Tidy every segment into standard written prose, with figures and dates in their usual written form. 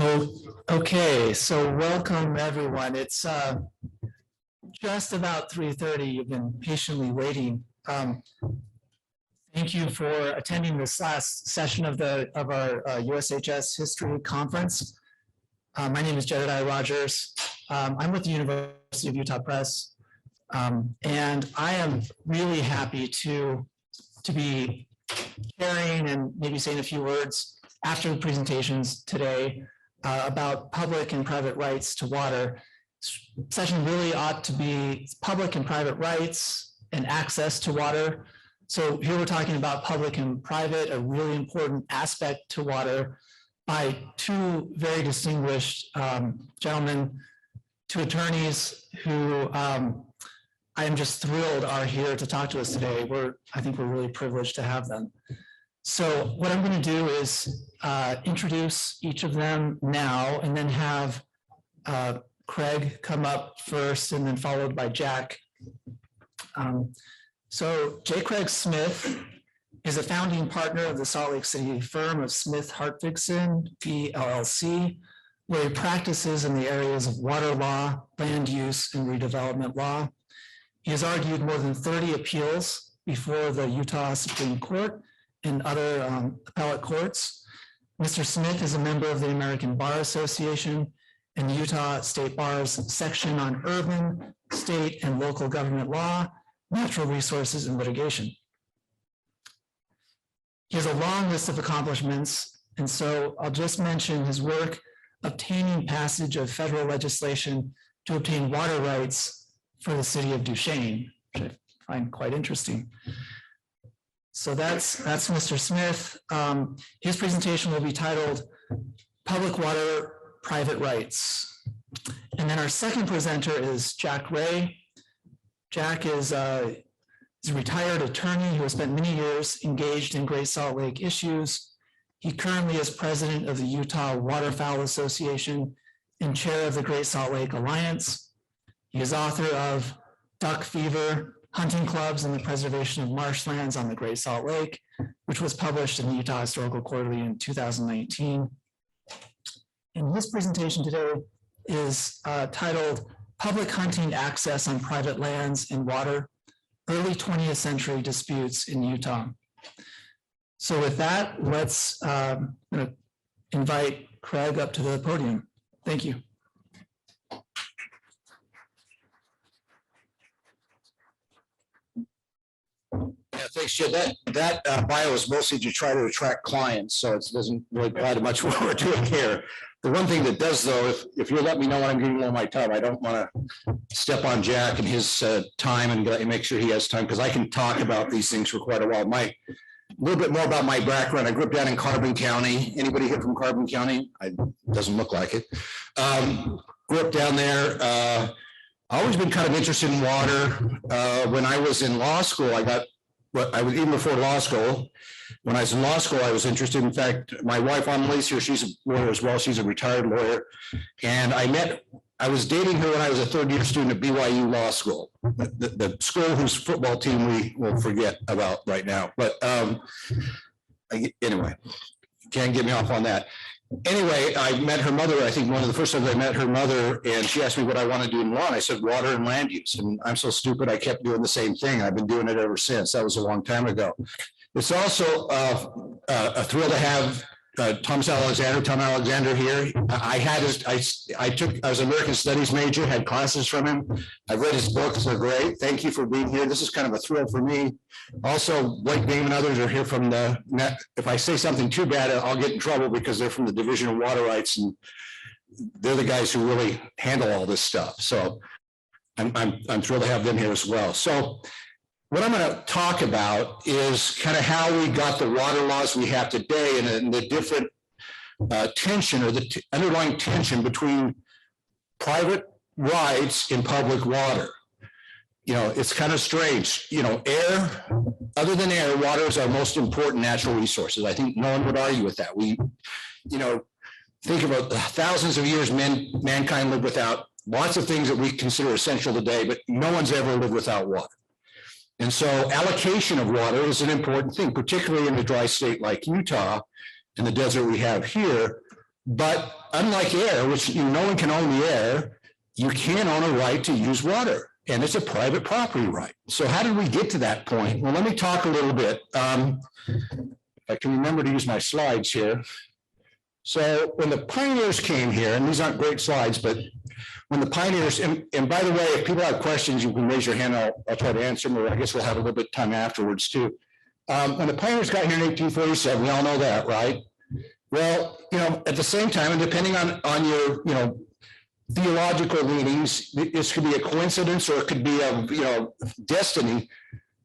Oh, okay. So welcome everyone. It's just about 3:30. You've been patiently waiting. Thank you for attending this last session of our USHS History Conference. My name is Jedediah Rogers. I'm with the University of Utah Press, and I am really happy to be sharing and maybe saying a few words after the presentations today about public and private rights to water. This session really ought to be public and private rights and access to water. So here we're talking about public and private, a really important aspect to water, by two very distinguished gentlemen, two attorneys who I am just thrilled are here to talk to us today. I think we're really privileged to have them. So what I'm going to do is introduce each of them now, and then have Craig come up first, and then followed by Jack. So J. Craig Smith is a founding partner of the Salt Lake City firm of Smith Hartvigsen, PLLC, where he practices in the areas of water law, land use, and redevelopment law. He has argued more than 30 appeals before the Utah Supreme Court and other appellate courts. Mr. Smith is a member of the American Bar Association and the Utah State Bar's section on urban, state, and local government law, natural resources, and litigation. He has a long list of accomplishments, and so I'll just mention his work obtaining passage of federal legislation to obtain water rights for the city of Duchesne, which I find quite interesting. So that's Mr. Smith. His presentation will be titled Public Water, Private Rights. And then our second presenter is Jack Ray. Jack is a retired attorney who has spent many years engaged in Great Salt Lake issues. He currently is president of the Utah Waterfowl Association and chair of the Great Salt Lake Alliance. He is author of Duck Fever, Hunting Clubs and the Preservation of Marshlands on the Great Salt Lake, which was published in the Utah Historical Quarterly in 2019. And his presentation today is titled Public Hunting Access on Private Lands and Water, Early 20th Century Disputes in Utah. So with that, let's invite Craig up to the podium. Thank you. Yeah, thanks, Jed. That bio is mostly to try to attract clients, so it doesn't really apply to much what we're doing here. The one thing that does, though, if you'll let me know when I'm getting low on my time, I don't want to step on Jack and his time and make sure he has time, because I can talk about these things for quite a while. A little bit more about my background. I grew up down in Carbon County. Anybody here from Carbon County? Doesn't look like it. Grew up down there. I've always been kind of interested in water. When I was in law school, even before law school, when I was in law school, I was interested. In fact, my wife, Annalise here, she's a lawyer as well. She's a retired lawyer. And I was dating her when I was a third-year student at BYU Law School, the school whose football team we will forget about right now. But anyway, can't get me off on that. Anyway, I met her mother. I think one of the first times I met her mother, and she asked me what I want to do in law. And I said, water and land use. And I'm so stupid, I kept doing the same thing. I've been doing it ever since. That was a long time ago. It's also a thrill to have Tom Alexander here. I was an American Studies major, had classes from him. I've read his books, they're great. Thank you for being here. This is kind of a thrill for me. Also, Blake Dame and others are here from the net. If I say something too bad, I'll get in trouble because they're from the Division of Water Rights, and they're the guys who really handle all this stuff. So I'm thrilled to have them here as well. So what I'm going to talk about is kind of how we got the water laws we have today, and the different tension, or the underlying tension between private rights in public water. You know, it's kind of strange. You know, other than air, water is our most important natural resources. I think no one would argue with that. Think about the thousands of years mankind lived without lots of things that we consider essential today, but no one's ever lived without water. And so allocation of water is an important thing, particularly in a dry state like Utah and the desert we have here. But unlike air, which no one can own the air, you can own a right to use water, and it's a private property right. So how did we get to that point? Well, let me talk a little bit. If I can remember to use my slides here. So when the pioneers came here, and these aren't great slides, but when the pioneers, and by the way, if people have questions, you can raise your hand. I'll try to answer them, or I guess we'll have a little bit of time afterwards too. When the pioneers got here in 1847, we all know that, right? Well, at the same time, and depending on your, theological leanings, this could be a coincidence or it could be a, destiny.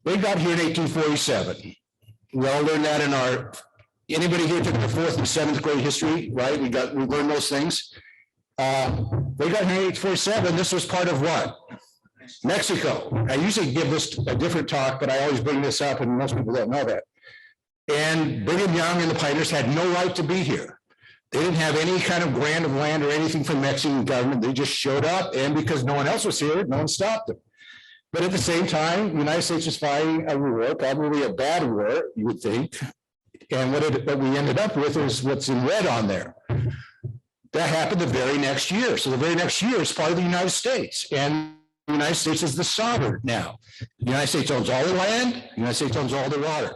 They got here in 1847. We all learned that in anybody here took the 4th and 7th grade history, right? We learned those things. They got here in 1847. This was part of what? Mexico. I usually give this a different talk, but I always bring this up, and most people don't know that. And Brigham Young and the pioneers had no right to be here. They didn't have any kind of grant of land or anything from Mexican government. They just showed up, and because no one else was here, no one stopped them. But at the same time, the United States was fighting a war, probably a bad war, you would think. And what we ended up with is what's in red on there. That happened the very next year. So the very next year is part of the United States. And the United States is the sovereign now. The United States owns all the land. The United States owns all the water.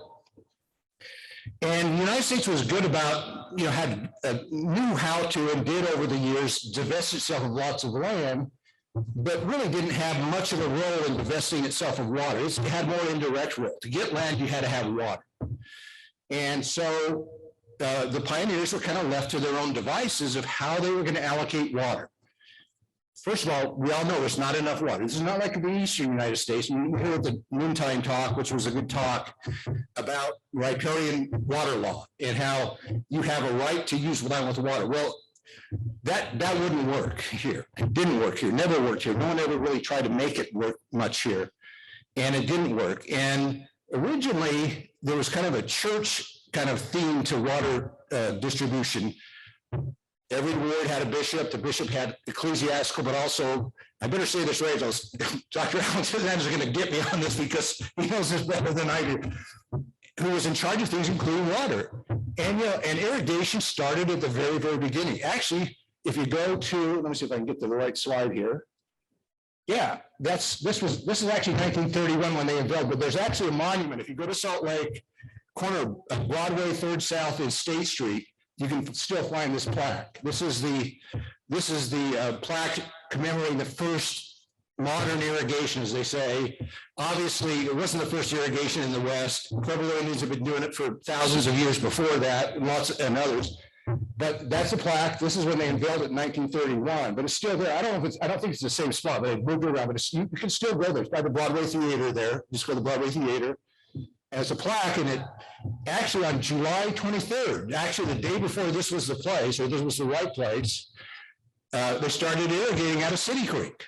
And the United States was good about, knew how to and did over the years divest itself of lots of land, but really didn't have much of a role in divesting itself of water. It had more indirect role. To get land, you had to have water. And so the pioneers were kind of left to their own devices of how they were going to allocate water. First of all, we all know there's not enough water. This is not like the Eastern United States. You heard the noontime talk, which was a good talk, about riparian water law and how you have a right to use land with water. Well, that wouldn't work here. It didn't work here, never worked here. No one ever really tried to make it work much here. And it didn't work. And originally, there was kind of a church kind of theme to water distribution. Every ward had a bishop. The bishop had ecclesiastical, but also, I better say this right, Dr. Allen is going to get me on this because he knows this better than I do, who was in charge of things, including water. And, and irrigation started at the very, very beginning. Actually, if you go to, let me see if I can get the right slide here. Yeah, this is actually 1931 when they unveiled, but there's actually a monument. If you go to Salt Lake, corner of Broadway, 3rd South and State Street, you can still find this plaque. This is the plaque commemorating the first modern irrigation, as they say. Obviously, it wasn't the first irrigation in the West. Pueblo Indians have been doing it for thousands of years before that, and others. But that's a plaque. This is when they unveiled it in 1931, but it's still there. I don't think it's the same spot, but it moved around. But you can still go there. It's by the Broadway Theater there. Just go to the Broadway Theater. As a plaque, and it actually on July 23rd, actually the day before this was the place, or this was the right place, they started irrigating out of City Creek.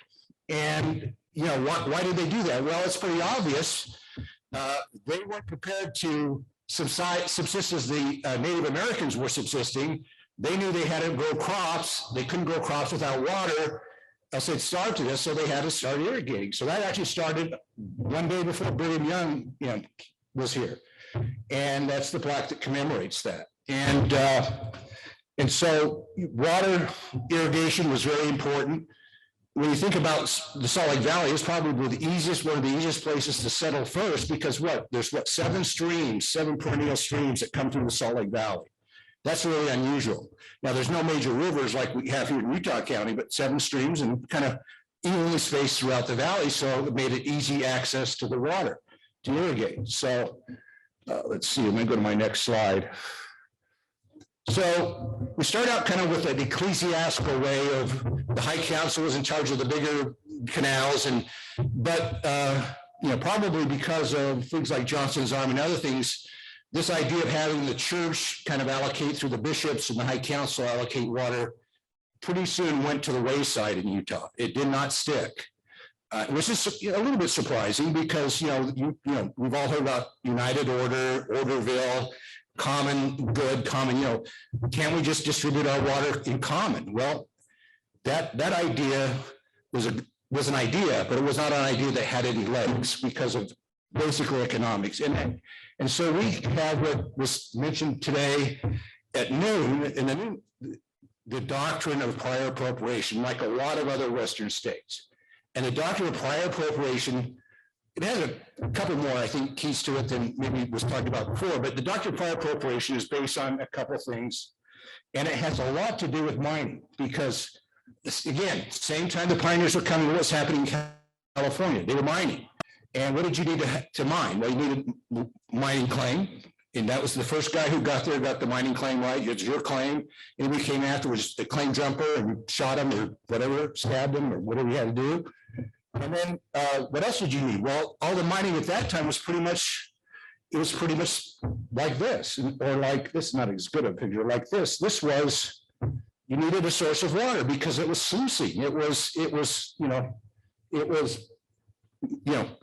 And why did they do that? Well, it's pretty obvious. They weren't prepared to subsist as the Native Americans were subsisting. They knew they had to grow crops. They couldn't grow crops without water. Else they'd starve to this, so they had to start irrigating. So that actually started one day before Brigham Young, was here, and that's the plaque that commemorates that. And so water irrigation was very important. When you think about the Salt Lake Valley, it's probably one of the easiest places to settle first, because there's 7 perennial streams that come through the Salt Lake Valley. That's really unusual. Now, there's no major rivers like we have here in Utah County, but 7 streams and kind of evenly spaced throughout the valley, so it made it easy access to the water to irrigate. So let's see, let me go to my next slide. So we start out kind of with an ecclesiastical way of the High Council was in charge of the bigger canals, but probably because of things like Johnson's Army and other things, this idea of having the church kind of allocate through the bishops and the High Council allocate water pretty soon went to the wayside in Utah. It did not stick. Which is a little bit surprising because, we've all heard about United Order, Orderville, common good, common, can we just distribute our water in common? Well, that idea was an idea, but it was not an idea that had any legs because of basically economics. And so we have what was mentioned today at noon, in the noon, the doctrine of prior appropriation, like a lot of other Western states. And the doctrine of prior appropriation, it has a couple more, I think, keys to it than maybe was talked about before, but the doctrine of prior appropriation is based on a couple of things. And it has a lot to do with mining, because this, again, same time the pioneers were coming, what's happening in California? They were mining. And what did you need to mine? Well, you needed mining claim. And that was the first guy who got there, got the mining claim right. It's your claim. And we came afterwards, the claim jumper, and we shot him or whatever, stabbed him or whatever you had to do. And then what else did you need? Well, all the mining at that time was pretty much, it was pretty much like this, or like this, not as good a picture, like this. This was, you needed a source of water because it was sluicing. It was,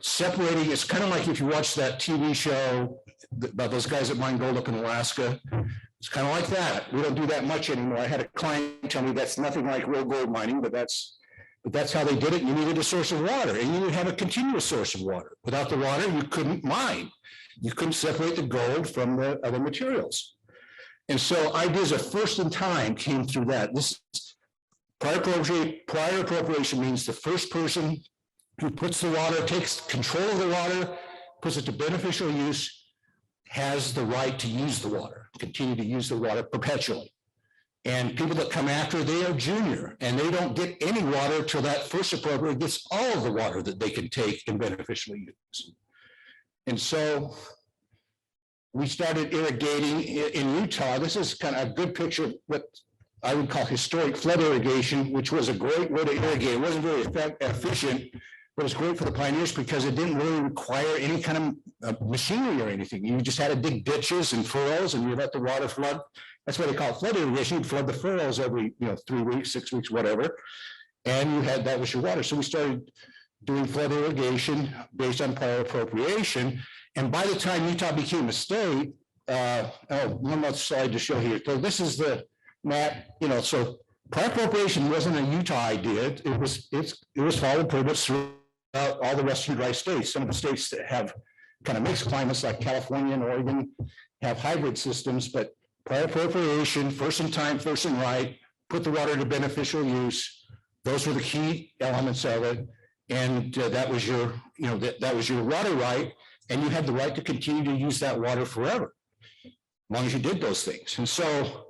separating. It's kind of like if you watch that TV show about those guys that mine gold up in Alaska. It's kind of like that. We don't do that much anymore. I had a client tell me that's nothing like real gold mining, but that's how they did it. You needed a source of water, and you would have a continuous source of water. Without the water, you couldn't mine. You couldn't separate the gold from the other materials. And so ideas of first in time came through that. This prior appropriation means the first person who puts the water, takes control of the water, puts it to beneficial use, has the right to use the water, continue to use the water perpetually. And people that come after, they are junior, and they don't get any water till that first appropriate gets all of the water that they can take and beneficially use. And so we started irrigating in Utah. This is kind of a good picture of what I would call historic flood irrigation, which was a great way to irrigate. It wasn't very efficient, but it's great for the pioneers because it didn't really require any kind of machinery or anything. You just had to dig ditches and furrows, and you let the water flood. That's why they call it flood irrigation. You'd flood the furrows every 3 weeks, 6 weeks, whatever, and you had, that was your water. So we started doing flood irrigation based on prior appropriation. And by the time Utah became a state, one more slide to show here. So this is the map. So prior appropriation wasn't a Utah idea. It was followed pretty much throughout all the Western dry states. Some of the states that have kind of mixed climates, like California and Oregon, have hybrid systems, but prior appropriation, first in time, first in right, put the water to beneficial use. Those were the key elements of it. And that was your, that was your water right. And you had the right to continue to use that water forever, as long as you did those things. And so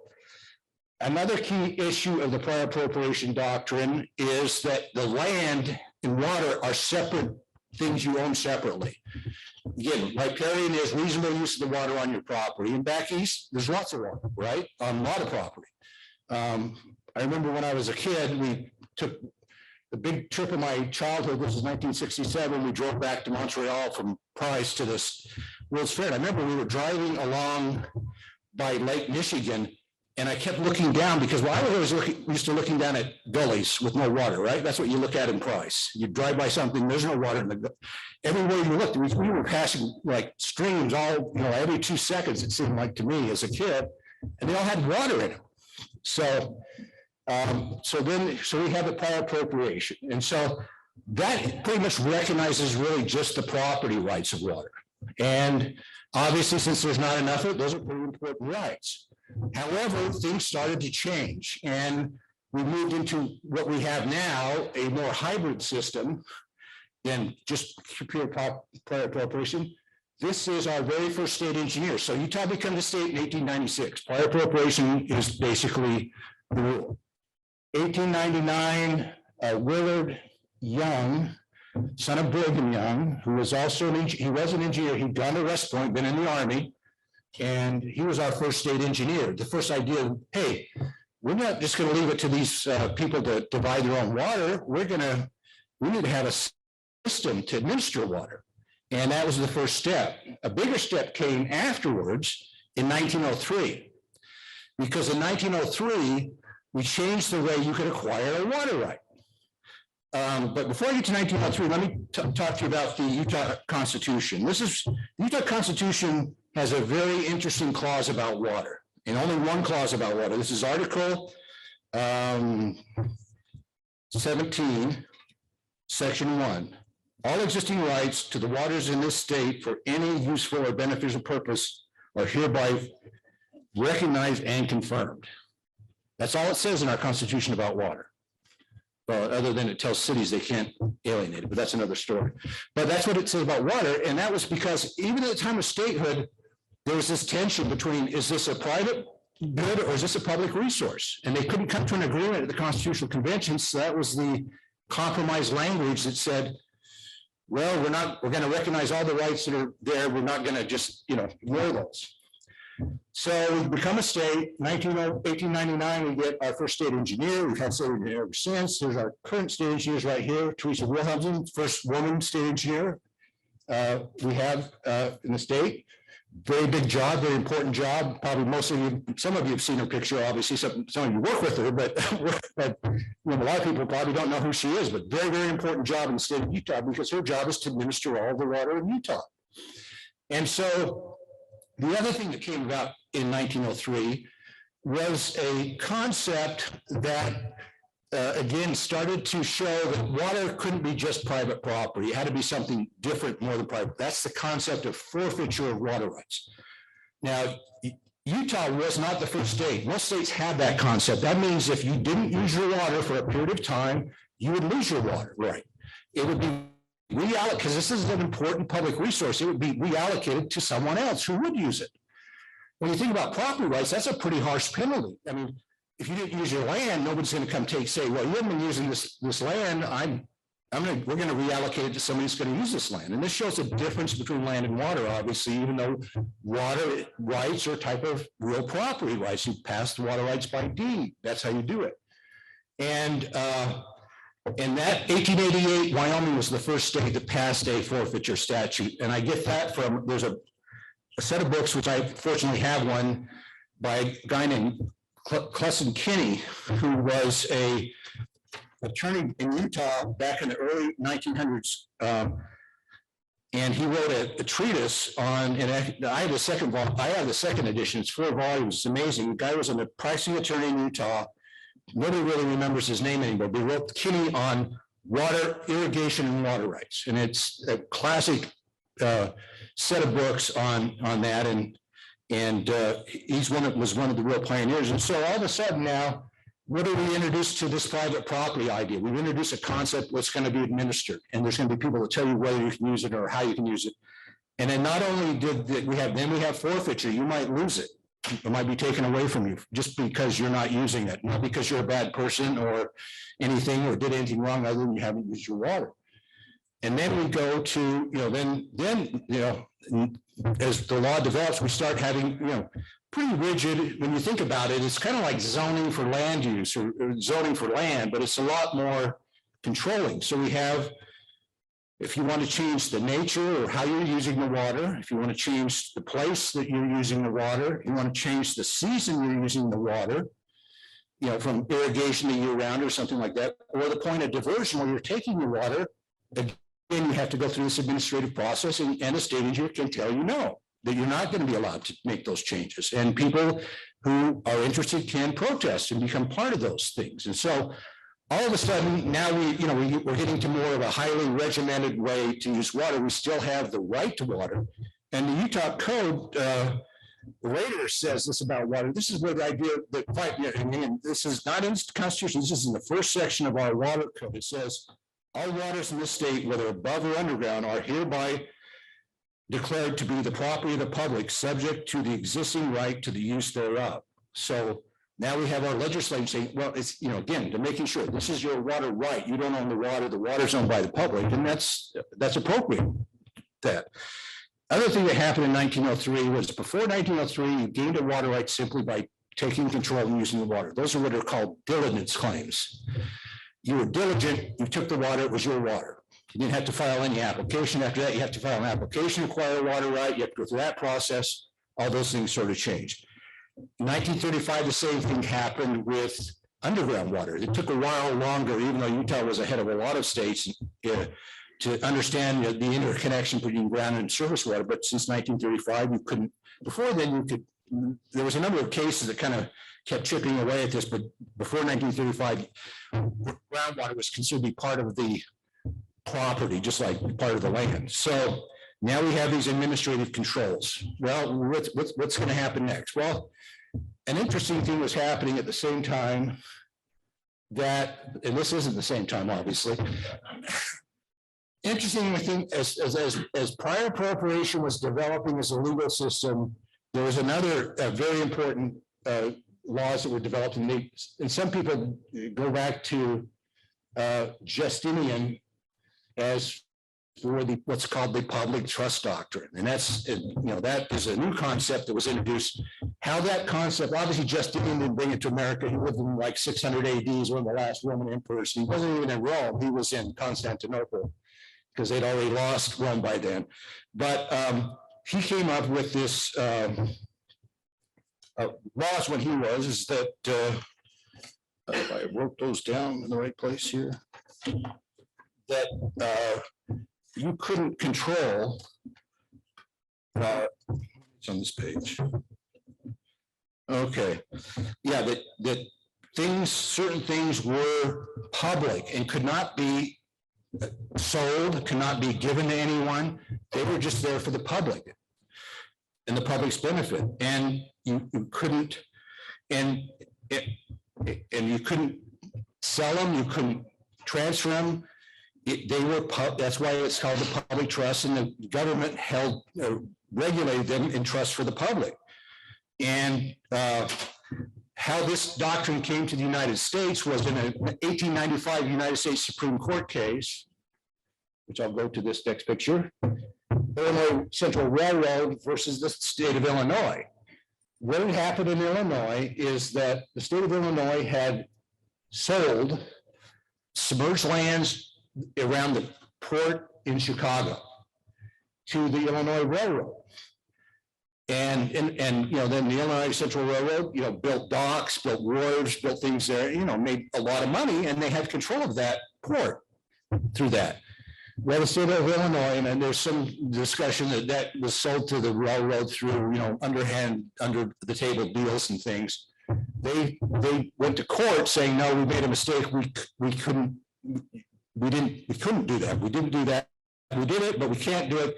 another key issue of the prior appropriation doctrine is that the land and water are separate things you own separately. Again, riparian is reasonable use of the water on your property. And back east, there's lots of water, right? On a lot of property. I remember when I was a kid, we took the big trip of my childhood. This was 1967. We drove back to Montreal from Price to this World's Fair. And I remember we were driving along by Lake Michigan, and I kept looking down because I was used to looking down at gullies with no water, right? That's what you look at in Price. You drive by something, there's no water in the everywhere you looked. We were passing like streams all, every 2 seconds, it seemed like to me as a kid, and they all had water in them. So we have the prior appropriation. And so that pretty much recognizes really just the property rights of water. And obviously, since there's not enough of it, those are pretty important rights. However, things started to change, and we moved into what we have now, a more hybrid system than just pure prior appropriation. This is our very first state engineer. So Utah became a state in 1896. Prior appropriation is basically the rule. 1899, Willard Young, son of Brigham Young, who was also he was an engineer. He'd gone to West Point, been in the Army, and he was our first state engineer. The first idea, hey, we're not just going to leave it to these people to divide their own water. We need to have a system to administer water. And that was the first step. A bigger step came afterwards in 1903, because in 1903, we changed the way you could acquire a water right. But before I get to 1903, let me talk to you about the Utah Constitution. The Utah Constitution has a very interesting clause about water, and only one clause about water. This is Article 17, Section 1. All existing rights to the waters in this state for any useful or beneficial purpose are hereby recognized and confirmed. That's all it says in our Constitution about water. Well, other than it tells cities they can't alienate it, but that's another story. But that's what it says about water, and that was because even at the time of statehood, there was this tension between, is this a private good or is this a public resource? And they couldn't come to an agreement at the Constitutional Convention, so that was the compromise language that said, well, we're going to recognize all the rights that are there. We're not going to just, ignore those. So we become a state. 1899, we get our first state engineer. We've had state engineer ever since. There's our current state engineers right here. Teresa, first woman state engineer we have in the state. Very big job, very important job. Probably most of you, some of you have seen her picture, obviously, some of you work with her, but a lot of people probably don't know who she is, but very, very important job in the state of Utah because her job is to administer all the water in Utah. And so the other thing that came about in 1903 was a concept that again, started to show that water couldn't be just private property. It had to be something different, more than private. That's the concept of forfeiture of water rights. Now, Utah was not the first state. Most states have that concept. That means if you didn't use your water for a period of time, you would lose your water right. It would be reallocated, because this is an important public resource. It would be reallocated to someone else who would use it. When you think about property rights, that's a pretty harsh penalty. I mean, if you didn't use your land, nobody's going to come say, well, you haven't been using this land. We're going to reallocate it to somebody who's going to use this land. And this shows the difference between land and water, obviously, even though water rights are a type of real property rights. You pass the water rights by deed. That's how you do it. And that 1888, Wyoming was the first state that passed a forfeiture statute. And I get that from, there's a set of books, which I fortunately have one by a guy named Clesson Kinney, who was a attorney in Utah back in the early 1900s. And he wrote a treatise on, and I have the second edition, it's 4 volumes, it's amazing. The guy was a practicing attorney in Utah. Nobody really remembers his name anymore, but he wrote Kinney on water, irrigation, and water rights. And it's a classic set of books on that. And he's was one of the real pioneers. And so all of a sudden now, what do we introduce to this private property idea? We introduce a concept what's going to be administered, and there's going to be people that tell you whether you can use it or how you can use it. And then not only we have forfeiture. You might lose it. It might be taken away from you just because you're not using it, not because you're a bad person or anything or did anything wrong other than you haven't used your water. And then we go to, as the law develops, we start having, pretty rigid, when you think about it, it's kind of like zoning for land use or zoning for land, but it's a lot more controlling. So we have, if you want to change the nature or how you're using the water, if you want to change the place that you're using the water, you want to change the season you're using the water, from irrigation to year round or something like that, or the point of diversion where you're taking your water, again, you have to go through this administrative process, and a state engineer can tell you no, that you're not going to be allowed to make those changes. And people who are interested can protest and become part of those things. And so all of a sudden now we're getting to more of a highly regimented way to use water. We still have the right to water. And the Utah Code later says this about water. This is where the idea that this is not in the Constitution. This is in the first section of our water code. It says, all waters in this state, whether above or underground, are hereby declared to be the property of the public, subject to the existing right to the use thereof. So now we have our legislation saying, well, it's, again, they're making sure this is your water right. You don't own the water's owned by the public, and that's appropriate. That. Other thing that happened in 1903 was before 1903, you gained a water right simply by taking control and using the water. Those are what are called diligence claims. You were diligent, you took the water, it was your water. You didn't have to file any application. After that, you have to file an application to acquire a water right. You have to go through that process. All those things sort of changed. In 1935, the same thing happened with underground water. It took a while longer, even though Utah was ahead of a lot of states to understand the interconnection between ground and surface water. But since 1935, you couldn't. Before then, you could. There was a number of cases that kind of kept chipping away at this, but before 1935, groundwater was considered to be part of the property, just like part of the land. So now we have these administrative controls. Well, what's going to happen next? Well, an interesting thing was happening at the same time that, and this isn't the same time, obviously. Interesting thing, as prior appropriation was developing as a legal system, there was another very important laws that were developed, and some people go back to Justinian as for what's called the public trust doctrine, and that's that is a new concept that was introduced. How that concept, obviously Justinian didn't bring it to America. He lived in like 600 AD, he's one of the last Roman emperors. He wasn't even in Rome, he was in Constantinople because they'd already lost Rome by then. But he came up with this laws when he was, is that I wrote those down in the right place here, that you couldn't control, it's on this page. Okay, yeah, that things, certain things were public and could not be sold, could not be given to anyone. They were just there for the public and the public's benefit. And you couldn't, and you couldn't sell them, you couldn't transfer them. They were, that's why it's called the public trust, and the government held, regulated them in trust for the public. And how this doctrine came to the United States was in an 1895 United States Supreme Court case, which I'll go to this next picture, Illinois Central Railroad versus the state of Illinois. What had happened in Illinois is that the state of Illinois had sold submerged lands around the port in Chicago to the Illinois Railroad. And then the Illinois Central Railroad, built docks, built wharves, built things there, made a lot of money, and they had control of that port through that. Well, the state of Illinois, and there's some discussion that was sold to the railroad through, underhand, under the table deals and things. They went to court saying, no, we made a mistake. We couldn't do that. We didn't do that. We did it, but we can't do it.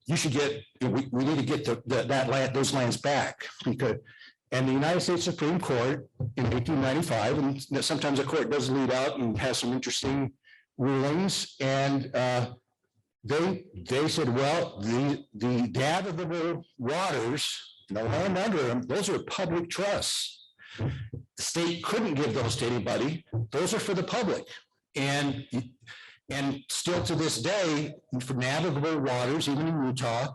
You should get, we need to get that land, those lands back. And the United States Supreme Court in 1895, and sometimes the court does lead out and has some interesting rulings, and they said, well, the navigable waters, the land under them, those are public trusts. The state couldn't give those to anybody. Those are for the public. And still to this day, for navigable waters, even in Utah,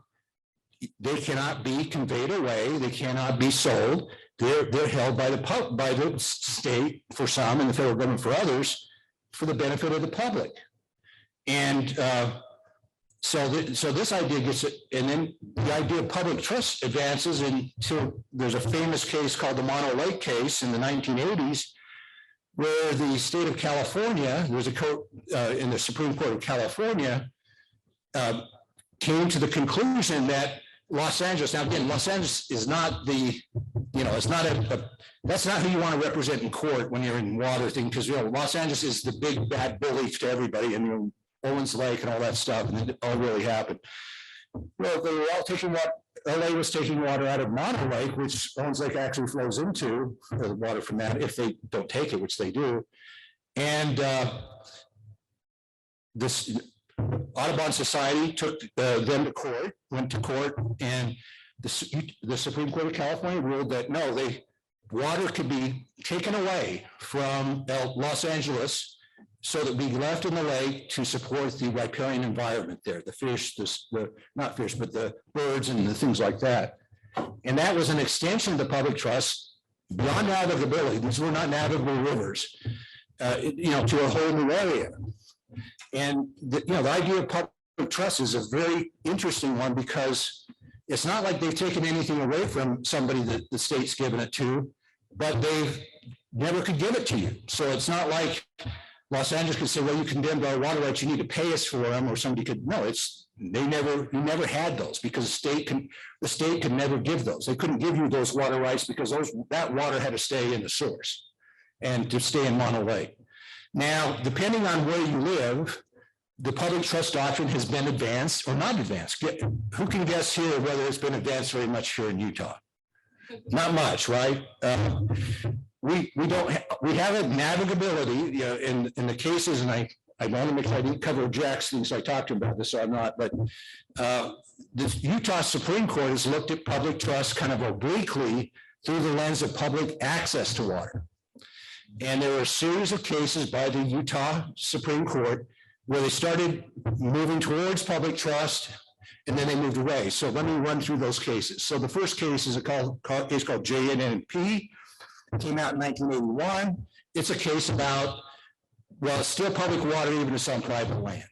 they cannot be conveyed away. They cannot be sold. They're held by the state for some, and the federal government for others, for the benefit of the public. And so this idea gets it, and then the idea of public trust advances into, there's a famous case called the Monolight case in the 1980s, where the state of California, there's a court in the Supreme Court of California, came to the conclusion that Los Angeles, now again, Los Angeles is not the, it's not that's not who you want to represent in court when you're in water thing, because Los Angeles is the big bad bully to everybody, and Owens Lake and all that stuff, and it all really happened. Well, they were all taking what LA was taking water out of Monolight, which Owens Lake actually flows into, the water from that, if they don't take it, which they do. And this Audubon Society took them to court, went to court, and the Supreme Court of California ruled that no, water could be taken away from Los Angeles so that we left in the lake to support the riparian environment there, the fish, not fish, but the birds and the things like that. And that was an extension of the public trust beyond navigability. These were not navigable rivers, to a whole new area. And the idea of public trust is a very interesting one, because it's not like they've taken anything away from somebody that the state's given it to, but they've never could give it to you. So it's not like Los Angeles could say, well, you condemned our water rights, you need to pay us for them, or somebody could, no, you never had those, because the state could never give those. They couldn't give you those water rights because that water had to stay in the source and to stay in Monolight. Now, depending on where you live, the public trust doctrine has been advanced or not advanced. Who can guess here whether it's been advanced very much here in Utah? Not much, right? We have a navigability, you know, in the cases, and I want to make sure I didn't cover Jack's things I talked about this, so I'm not, but the Utah Supreme Court has looked at public trust kind of obliquely through the lens of public access to water. And there were a series of cases by the Utah Supreme Court where they started moving towards public trust and then they moved away. So let me run through those cases. So the first case is a case called JNNP. It came out in 1981. It's a case about, well, it's still public water even if it's on private land.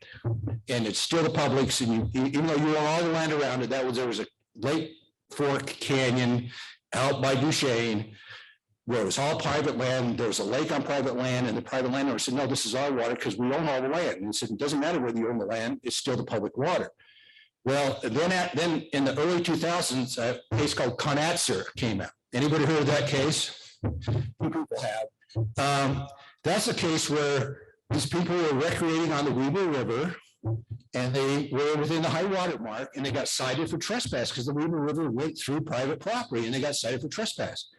And it's still the public's, and even though you own all the land around it, there was a Lake Fork Canyon out by Duchesne where it was all private land. There was a lake on private land, and the private landowner said, no, this is our water because we own all the land. And he said, it doesn't matter whether you own the land, it's still the public water. Well, then in the early 2000s, a case called Conatser came out. Anybody heard of that case? People have. That's a case where these people were recreating on the Weber River, and they were within the high water mark, and they got cited for trespass because the Weber River went through private property, and they got cited for trespass.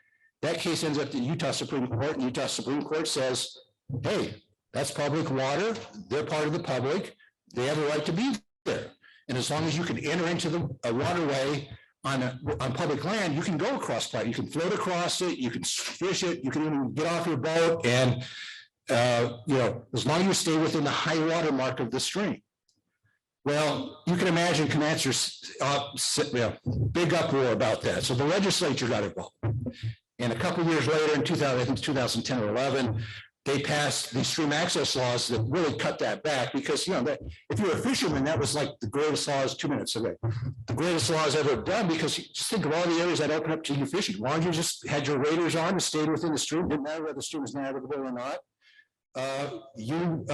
That case ends up at the Utah Supreme Court, and Utah Supreme Court says, hey, that's public water. They're part of the public. They have a right to be there. And as long as you can enter into a waterway on public land, you can go across private. You can float across it. You can fish it. You can even get off your boat. And, you know, as long as you stay within the high water mark of the stream. Well, you can imagine Conatser's big uproar about that. So the legislature got involved. And a couple of years later, in 2000, I think 2010 or 11, they passed these stream access laws that really cut that back because, you know, that if you're a fisherman, that was like the greatest laws 2 minutes away. The greatest laws ever done because you just think of all the areas that open up to you fishing. As long as you just had your waders on and stayed within the stream, didn't matter whether the stream was navigable or not, you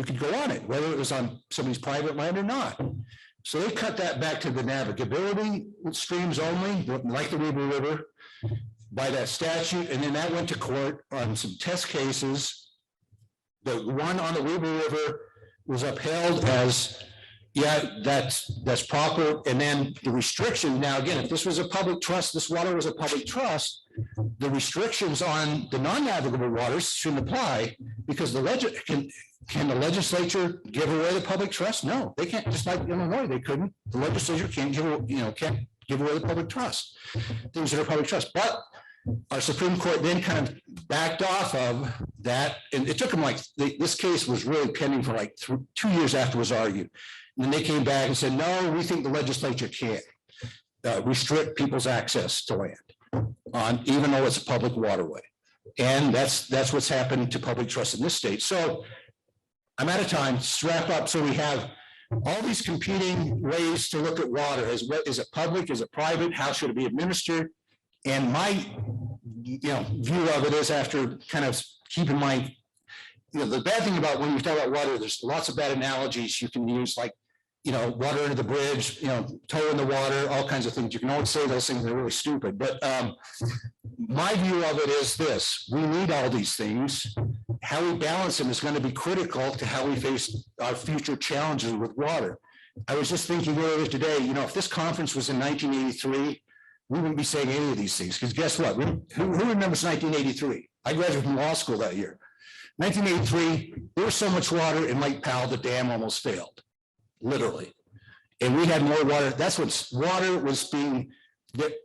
could go on it, whether it was on somebody's private land or not. So they cut that back to the navigability streams only, like the Weber River, by that statute, and then that went to court on some test cases. The one on the Weber River was upheld as, yeah, that's proper. And then the restriction, now again, if this was a public trust, this water was a public trust, the restrictions on the non-navigable waters shouldn't apply because can the legislature give away the public trust? No, they can't. Just like Illinois, they couldn't. The legislature can't give away the public trust, things that are public trust. But our Supreme Court then kind of backed off of that, and it took them like this case was really pending for like 2 years after it was argued, and then they came back and said, no, we think the legislature can't restrict people's access to land even though it's a public waterway, and that's what's happened to public trust in this state. So I'm out of time. Just wrap up. So we have all these competing ways to look at water. Is it public? Is it private? How should it be administered? And my view of it is, after kind of keep in mind, the bad thing about when you talk about water, there's lots of bad analogies you can use, like, water under the bridge, toe in the water, all kinds of things. You can always say those things, they're really stupid. But my view of it is this: we need all these things. How we balance them is going to be critical to how we face our future challenges with water. I was just thinking earlier today, if this conference was in 1983, we wouldn't be saying any of these things, because guess what? Who remembers 1983? I graduated from law school that year. 1983, there was so much water in Lake Powell, the dam almost failed, literally. And we had more water. That's what water was being.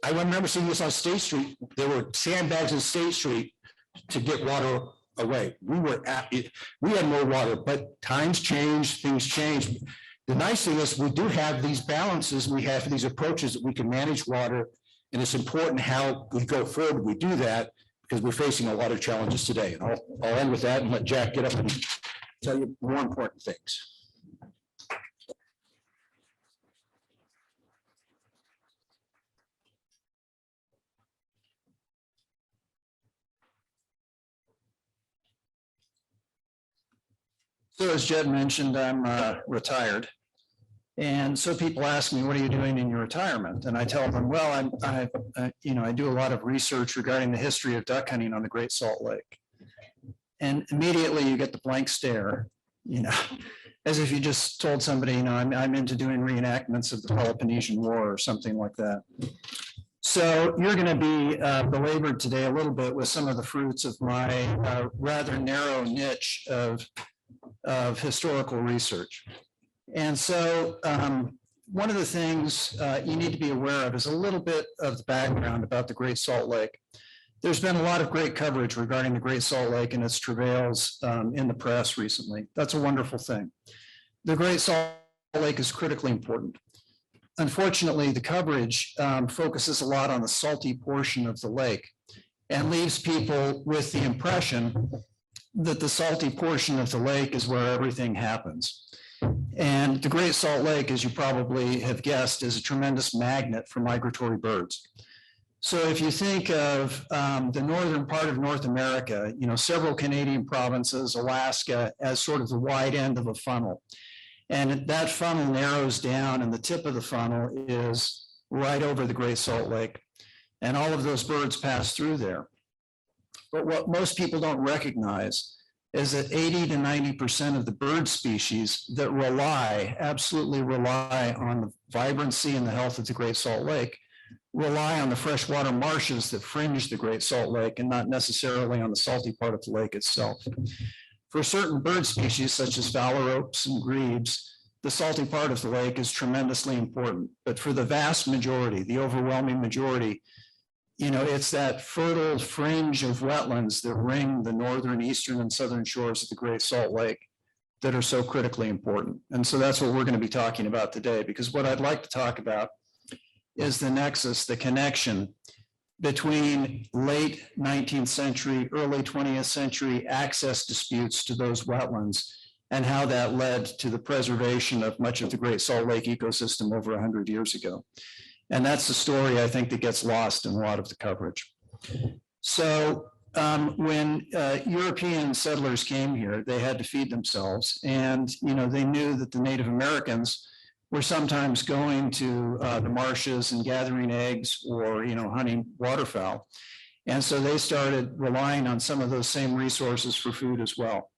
I remember seeing this on State Street. There were sandbags in State Street to get water away. We had more water, but times change, things change. The nice thing is we do have these balances. We have these approaches that we can manage water. And it's important how we go forward. We do that because we're facing a lot of challenges today. And I'll end with that and let Jack get up and tell you more important things. So as Jed mentioned, I'm retired. And so people ask me, what are you doing in your retirement? And I tell them, well, I do a lot of research regarding the history of duck hunting on the Great Salt Lake. And immediately you get the blank stare, as if you just told somebody, I'm into doing reenactments of the Peloponnesian War or something like that. So you're going to be belabored today a little bit with some of the fruits of my rather narrow niche of historical research. And so one of the things you need to be aware of is a little bit of the background about the Great Salt Lake. There's been a lot of great coverage regarding the Great Salt Lake and its travails in the press recently. That's a wonderful thing. The Great Salt Lake is critically important. Unfortunately, the coverage focuses a lot on the salty portion of the lake and leaves people with the impression that the salty portion of the lake is where everything happens. And the Great Salt Lake, as you probably have guessed, is a tremendous magnet for migratory birds. So if you think of the northern part of North America, several Canadian provinces, Alaska, as sort of the wide end of a funnel. And that funnel narrows down, and the tip of the funnel is right over the Great Salt Lake. And all of those birds pass through there. But what most people don't recognize is that 80 to 90% of the bird species that absolutely rely on the vibrancy and the health of the Great Salt Lake, rely on the freshwater marshes that fringe the Great Salt Lake and not necessarily on the salty part of the lake itself. For certain bird species, such as phalaropes and grebes, the salty part of the lake is tremendously important. But for the vast majority, the overwhelming majority, it's that fertile fringe of wetlands that ring the northern, eastern, and southern shores of the Great Salt Lake that are so critically important. And so that's what we're going to be talking about today, because what I'd like to talk about is the nexus, the connection between late 19th century, early 20th century access disputes to those wetlands and how that led to the preservation of much of the Great Salt Lake ecosystem over 100 years ago. And that's the story, I think, that gets lost in a lot of the coverage. So when European settlers came here, they had to feed themselves. And, they knew that the Native Americans were sometimes going to the marshes and gathering eggs or, hunting waterfowl. And so they started relying on some of those same resources for food as well.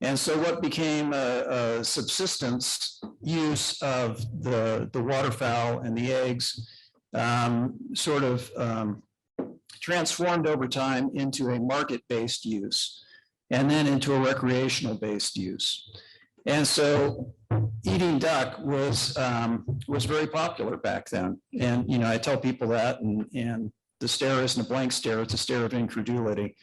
And so what became a subsistence use of the waterfowl and the eggs transformed over time into a market-based use and then into a recreational-based use. And so eating duck was very popular back then. And, I tell people that, and the stare isn't a blank stare, it's a stare of incredulity.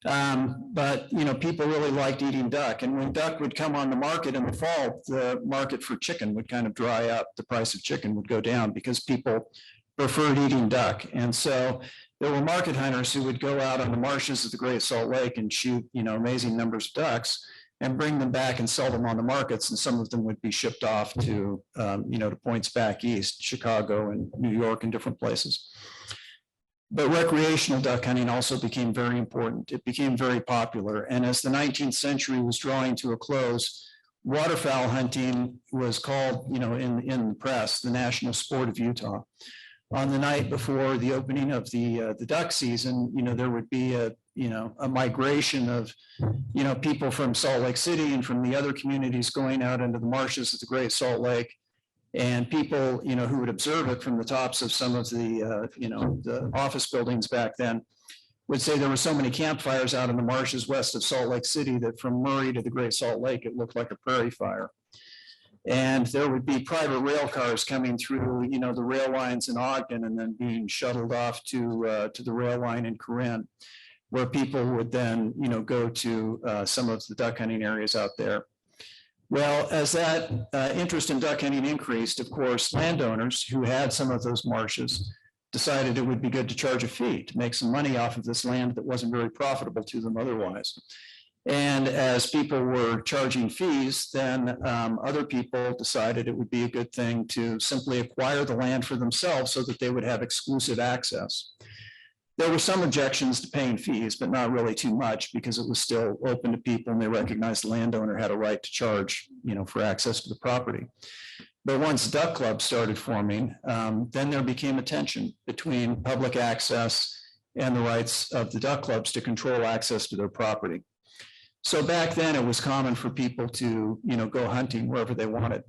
But people really liked eating duck. And when duck would come on the market in the fall, the market for chicken would kind of dry up. The price of chicken would go down because people preferred eating duck. And so there were market hunters who would go out on the marshes of the Great Salt Lake and shoot, amazing numbers of ducks and bring them back and sell them on the markets. And some of them would be shipped off to, to points back east, Chicago and New York and different places. But recreational duck hunting also became very important. It became very popular. And as the 19th century was drawing to a close, waterfowl hunting was called, in the press, the national sport of Utah. On the night before the opening of the duck season, there would be a migration of, people from Salt Lake City and from the other communities going out into the marshes of the Great Salt Lake. And people, who would observe it from the tops of some of the, the office buildings back then would say there were so many campfires out in the marshes west of Salt Lake City that from Murray to the Great Salt Lake, it looked like a prairie fire. And there would be private rail cars coming through, the rail lines in Ogden and then being shuttled off to the rail line in Corinne, where people would then, go to some of the duck hunting areas out there. Well, as that interest in duck hunting increased, of course, landowners who had some of those marshes decided it would be good to charge a fee to make some money off of this land that wasn't very profitable to them otherwise. And as people were charging fees, then other people decided it would be a good thing to simply acquire the land for themselves so that they would have exclusive access. There were some objections to paying fees, but not really too much because it was still open to people and they recognized the landowner had a right to charge, for access to the property. But once duck clubs started forming, then there became a tension between public access and the rights of the duck clubs to control access to their property. So back then it was common for people to, go hunting wherever they wanted.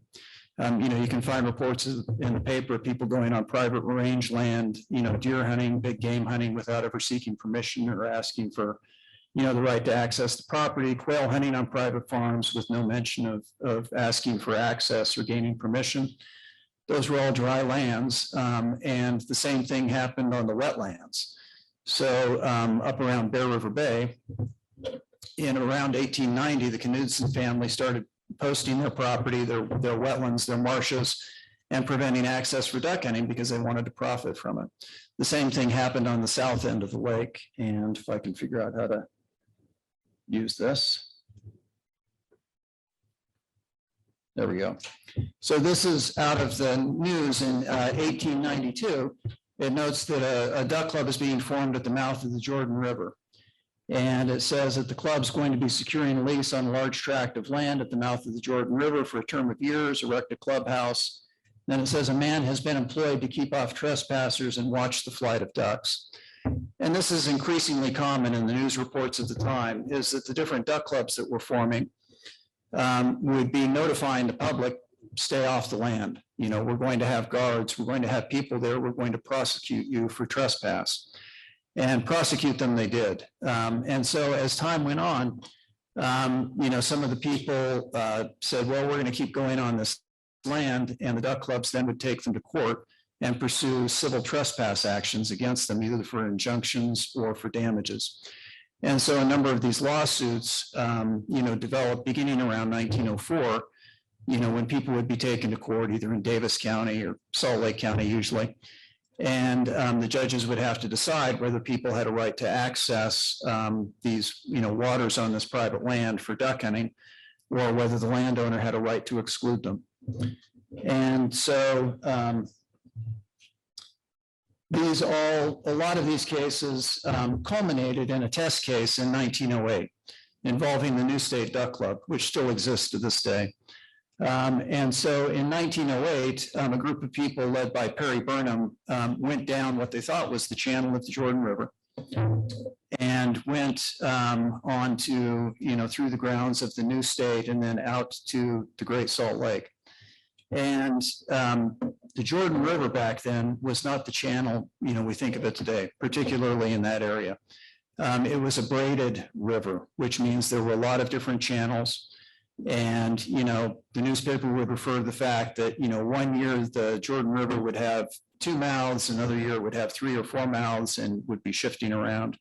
You can find reports in the paper of people going on private range land, deer hunting, big game hunting without ever seeking permission or asking for, the right to access the property, quail hunting on private farms with no mention of asking for access or gaining permission. Those were all dry lands. And the same thing happened on the wetlands. So up around Bear River Bay, in around 1890, the Knudsen family started posting their property, their wetlands, their marshes, and preventing access for duck hunting because they wanted to profit from it. The same thing happened on the south end of the lake. And if I can figure out how to use this. There we go. So this is out of the news in 1892. It notes that a duck club is being formed at the mouth of the Jordan River. And it says that the club's going to be securing a lease on a large tract of land at the mouth of the Jordan River for a term of years, erect a clubhouse. Then it says a man has been employed to keep off trespassers and watch the flight of ducks. And this is increasingly common in the news reports of the time, is that the different duck clubs that were forming would be notifying the public, stay off the land. We're going to have guards, we're going to have people there, we're going to prosecute you for trespass. And prosecute them they did. And so as time went on, some of the people said, well, we're going to keep going on this land, and the duck clubs then would take them to court and pursue civil trespass actions against them, either for injunctions or for damages. And so a number of these lawsuits, developed beginning around 1904, when people would be taken to court, either in Davis County or Salt Lake County usually. And the judges would have to decide whether people had a right to access these, waters on this private land for duck hunting, or whether the landowner had a right to exclude them. And so a lot of these cases culminated in a test case in 1908 involving the New State Duck Club, which still exists to this day. And so in 1908, a group of people led by Perry Burnham went down what they thought was the channel of the Jordan River and went on to, through the grounds of the New State and then out to the Great Salt Lake. And the Jordan River back then was not the channel, we think of it today, particularly in that area. It was a braided river, which means there were a lot of different channels. And, the newspaper would refer to the fact that, one year the Jordan River would have 2 mouths, another year it would have 3 or 4 mouths and would be shifting around.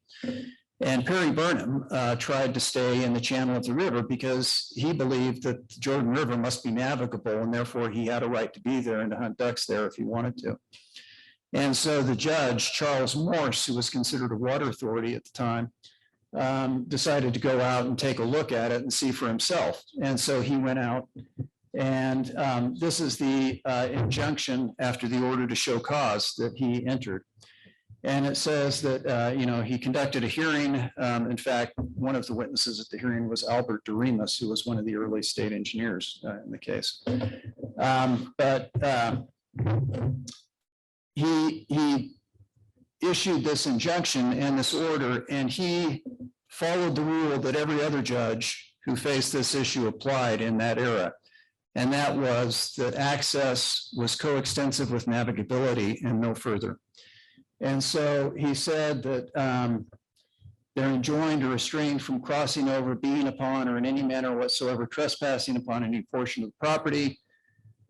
And Perry Burnham tried to stay in the channel of the river because he believed that the Jordan River must be navigable and therefore he had a right to be there and to hunt ducks there if he wanted to. And so the judge, Charles Morse, who was considered a water authority at the time, decided to go out and take a look at it and see for himself. And so he went out, and this is the injunction after the order to show cause that he entered. And it says that, he conducted a hearing. In fact, one of the witnesses at the hearing was Albert Doremus, who was one of the early state engineers in the case. He issued this injunction and this order, and he followed the rule that every other judge who faced this issue applied in that era. And that was that access was coextensive with navigability and no further. And so he said that they're enjoined or restrained from crossing over, being upon, or in any manner whatsoever trespassing upon any portion of the property,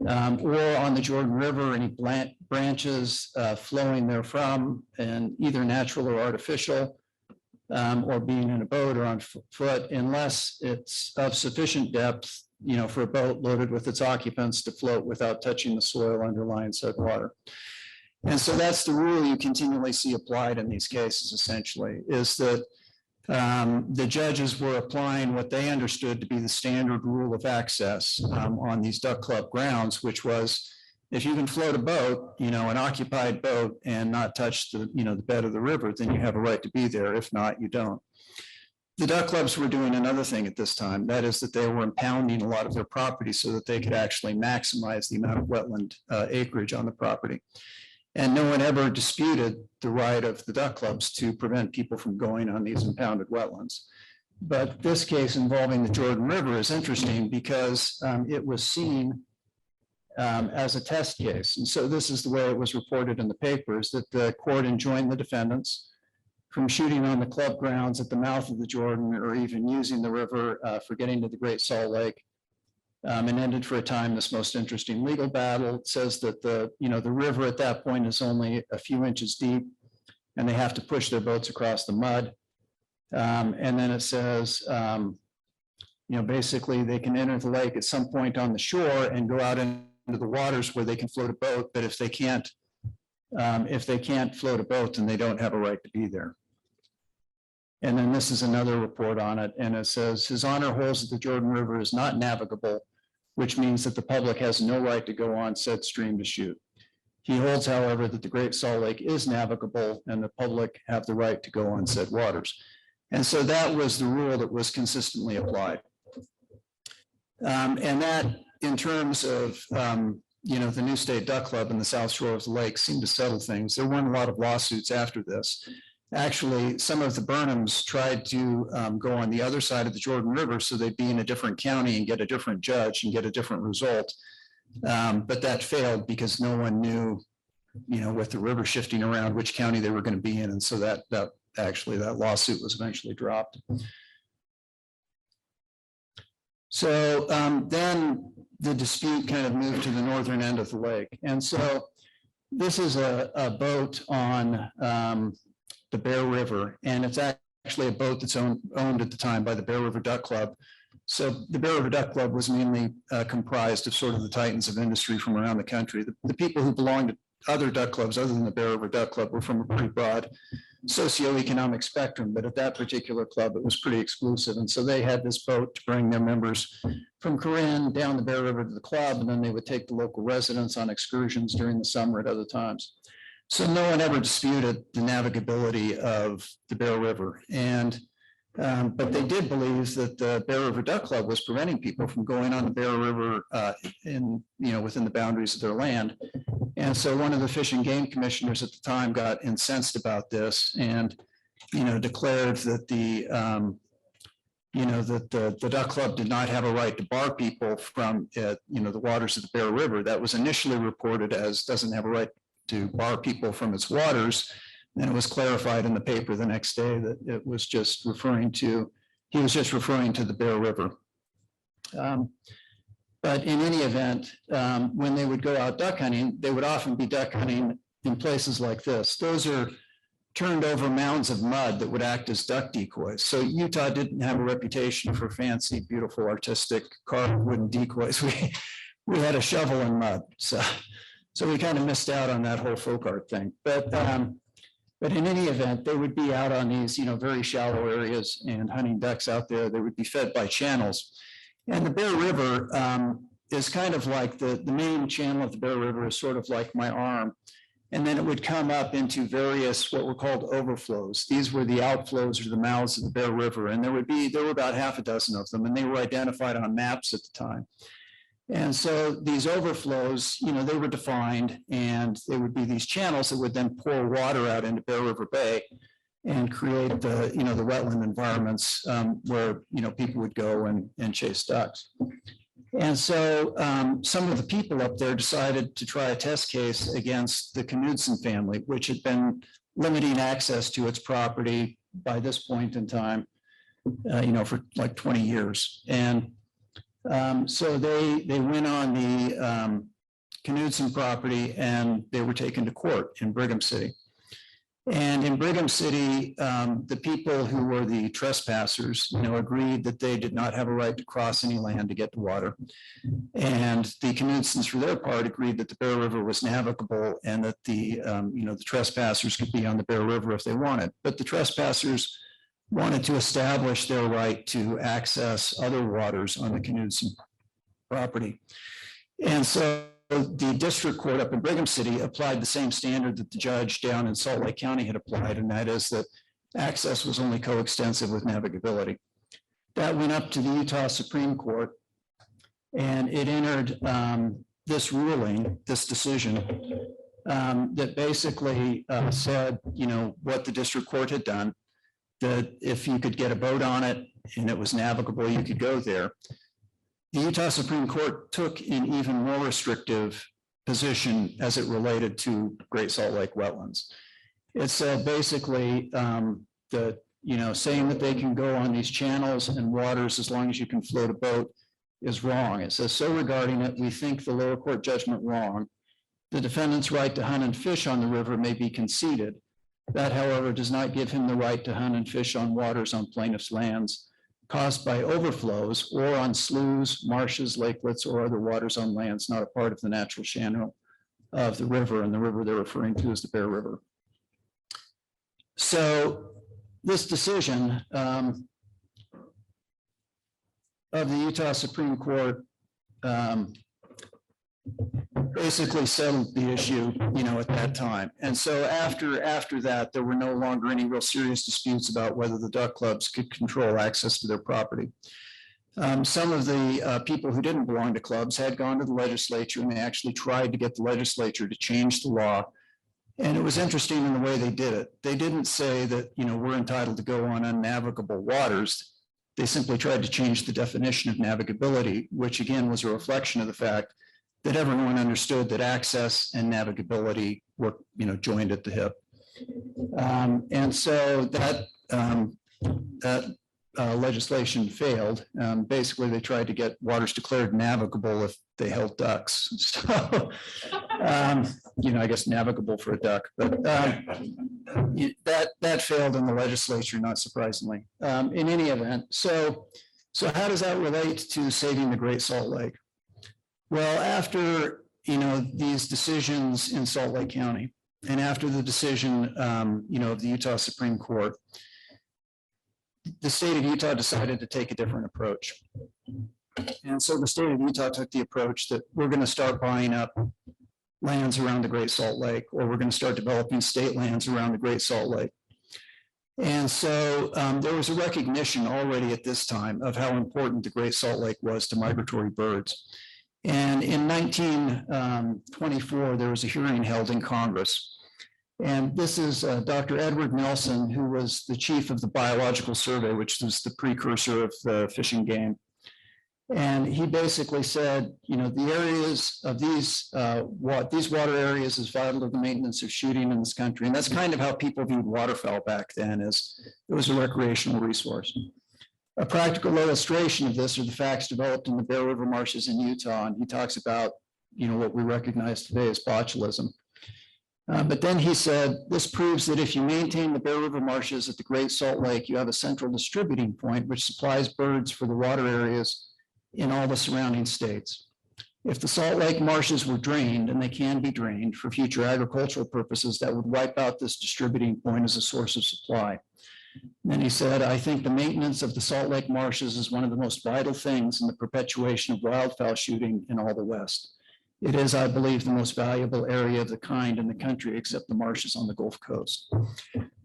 or on the Jordan River, any branches flowing therefrom, and either natural or artificial, or being in a boat or on foot, unless it's of sufficient depth, for a boat loaded with its occupants to float without touching the soil underlying said water. And so that's the rule you continually see applied in these cases, essentially, is that the judges were applying what they understood to be the standard rule of access on these duck club grounds, which was if you can float a boat, an occupied boat, and not touch the, the bed of the river, then you have a right to be there. If not, you don't. The duck clubs were doing another thing at this time. That is that they were impounding a lot of their property so that they could actually maximize the amount of wetland acreage on the property. And no one ever disputed the right of the duck clubs to prevent people from going on these impounded wetlands. But this case involving the Jordan River is interesting because it was seen as a test case. And so this is the way it was reported in the papers, that the court enjoined the defendants from shooting on the club grounds at the mouth of the Jordan or even using the river for getting to the Great Salt Lake. And ended for a time this most interesting legal battle. It says that the river at that point is only a few inches deep and they have to push their boats across the mud. And then it says, basically they can enter the lake at some point on the shore and go out into the waters where they can float a boat. But if they can't float a boat, then they don't have a right to be there. And then this is another report on it. And it says, His Honor holds that the Jordan River is not navigable, which means that the public has no right to go on said stream to shoot. He holds, however, that the Great Salt Lake is navigable and the public have the right to go on said waters. And so that was the rule that was consistently applied. And that, in terms of, the New State Duck Club and the South Shore of the lake, seemed to settle things. There weren't a lot of lawsuits after this. Actually, some of the Burnhams tried to go on the other side of the Jordan River so they'd be in a different county and get a different judge and get a different result. But that failed because no one knew, with the river shifting around, which county they were going to be in. And so that lawsuit was eventually dropped. So then the dispute kind of moved to the northern end of the lake. And so this is a boat on the Bear River, and it's actually a boat that's owned at the time by the Bear River Duck Club. So the Bear River Duck Club was mainly comprised of sort of the titans of industry from around the country. The people who belonged to other duck clubs other than the Bear River Duck Club were from a pretty broad socioeconomic spectrum, but at that particular club, it was pretty exclusive. And so they had this boat to bring their members from Corinne down the Bear River to the club, and then they would take the local residents on excursions during the summer at other times. So no one ever disputed the navigability of the Bear River. And but they did believe that the Bear River Duck Club was preventing people from going on the Bear River within the boundaries of their land. And so one of the Fish and Game Commissioners at the time got incensed about this and, declared that the Duck Club did not have a right to bar people from, the waters of the Bear River. That was initially reported as doesn't have a right to bar people from its waters. And it was clarified in the paper the next day that it was just referring to the Bear River. But in any event, when they would go out duck hunting, they would often be duck hunting in places like this. Those are turned over mounds of mud that would act as duck decoys. So Utah didn't have a reputation for fancy, beautiful, artistic carved wooden decoys. We had a shovel and mud. So we kind of missed out on that whole folk art thing. But in any event, they would be out on these, very shallow areas and hunting ducks out there. They would be fed by channels. And the Bear River is kind of like the main channel of the Bear River is sort of like my arm. And then it would come up into various what were called overflows. These were the outflows or the mouths of the Bear River. And there were about half a dozen of them, and they were identified on maps at the time. And so these overflows, they were defined, and they would be these channels that would then pour water out into Bear River Bay and create the wetland environments where, people would go and chase ducks. And so some of the people up there decided to try a test case against the Knudsen family, which had been limiting access to its property by this point in time, for like 20 years. And so they went on the Knudsen property and they were taken to court in Brigham City. And in Brigham City, the people who were the trespassers, agreed that they did not have a right to cross any land to get to water. And the Knudsens, for their part, agreed that the Bear River was navigable and that the trespassers could be on the Bear River if they wanted. But the trespassers wanted to establish their right to access other waters on the Knudsen property. And so the district court up in Brigham City applied the same standard that the judge down in Salt Lake County had applied, and that is that access was only coextensive with navigability. That went up to the Utah Supreme Court, and it entered this ruling, this decision, that basically said, what the district court had done, that if you could get a boat on it and it was navigable, you could go there. the Utah Supreme Court took an even more restrictive position as it related to Great Salt Lake wetlands. It said basically that, saying that they can go on these channels and waters as long as you can float a boat is wrong. It says, so regarding it, we think the lower court judgment wrong. The defendant's right to hunt and fish on the river may be conceded. That, however, does not give him the right to hunt and fish on waters on plaintiff's lands caused by overflows or on sloughs, marshes, lakelets, or other waters on lands not a part of the natural channel of the river, and the river they're referring to is the Bear River. So this decision of the Utah Supreme Court basically settled the issue, at that time. And so after that, there were no longer any real serious disputes about whether the duck clubs could control access to their property. Some of the people who didn't belong to clubs had gone to the legislature, and they actually tried to get the legislature to change the law. And it was interesting in the way they did it. They didn't say that, we're entitled to go on unnavigable waters. They simply tried to change the definition of navigability, which again was a reflection of the fact that everyone understood that access and navigability were, joined at the hip. And so that legislation failed. Basically, they tried to get waters declared navigable if they held ducks. So, I guess navigable for a duck, but that failed in the legislature, not surprisingly. In any event, so how does that relate to saving the Great Salt Lake? Well, after, these decisions in Salt Lake County and after the decision, of the Utah Supreme Court, the state of Utah decided to take a different approach. And so the state of Utah took the approach that we're going to start buying up lands around the Great Salt Lake, or we're going to start developing state lands around the Great Salt Lake. And so there was a recognition already at this time of how important the Great Salt Lake was to migratory birds. And in 1924, there was a hearing held in Congress. And this is Dr. Edward Nelson, who was the chief of the Biological Survey, which was the precursor of the Fish and Game. And he basically said, the areas of these water areas is vital to the maintenance of shooting in this country. And that's kind of how people viewed waterfowl back then, as it was a recreational resource. A practical illustration of this are the facts developed in the Bear River marshes in Utah. And he talks about, what we recognize today as botulism. But then he said, this proves that if you maintain the Bear River marshes at the Great Salt Lake, you have a central distributing point which supplies birds for the water areas in all the surrounding states. If the Salt Lake marshes were drained, and they can be drained for future agricultural purposes, that would wipe out this distributing point as a source of supply. And then he said, I think the maintenance of the Salt Lake marshes is one of the most vital things in the perpetuation of wildfowl shooting in all the West. It is, I believe, the most valuable area of the kind in the country, except the marshes on the Gulf Coast.